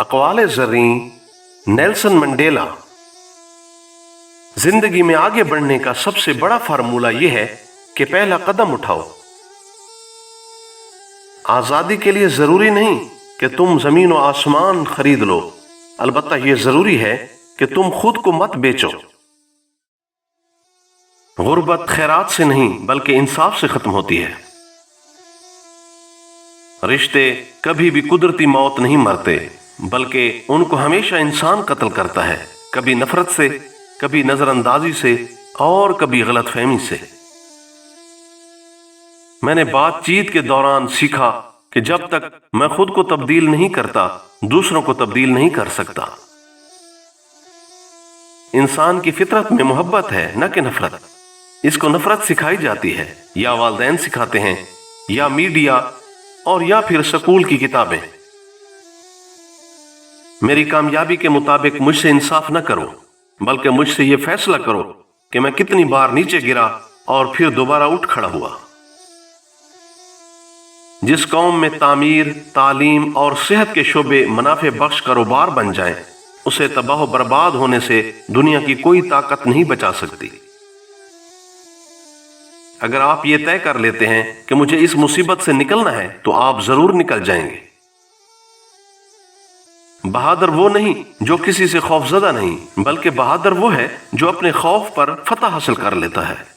अक़वाल ज़र्री Nelson Mandela. जिंदगी में आगे बढ़ने का सबसे बड़ा फार्मूला यह है कि पहला कदम उठाओ। आजादी के लिए जरूरी नहीं कि तुम जमीन और आसमान खरीद लो, अलबत्ता यह जरूरी है कि तुम खुद को मत बेचो। गुर्बत खैरात से नहीं बल्कि इंसाफ से खत्म होती है। रिश्ते कभी भी कुदरती मौत नहीं मरते, बल्कि उनको हमेशा इंसान कत्ल करता है, कभी नफरत से, कभी नजरअंदाजी से और कभी गलतफहमी से। मैंने बातचीत के दौरान सीखा कि जब तक मैं खुद को तब्दील नहीं करता, दूसरों को तब्दील नहीं कर सकता। इंसान की फितरत में मोहब्बत है, न कि नफरत। इसको नफरत सिखाई जाती है, या वालिदैन सिखाते हैं, या मीडिया, और या फिर स्कूल की किताबें। मेरी कामयाबी के मुताबिक मुझसे इंसाफ न करो, बल्कि मुझसे यह फैसला करो कि मैं कितनी बार नीचे गिरा और फिर दोबारा उठ खड़ा हुआ। जिस कौम में तामीर, तालीम और सेहत के शोबे मुनाफे बख्श कारोबार बन जाएं, उसे तबाह बर्बाद होने से दुनिया की कोई ताकत नहीं बचा सकती। अगर आप ये तय कर लेते हैं कि मुझे इस मुसीबत से निकलना है, तो आप जरूर निकल जाएंगे। बहादुर वो नहीं जो किसी से खौफजदा नहीं, बल्कि बहादुर वो है जो अपने खौफ पर फतह हासिल कर लेता है।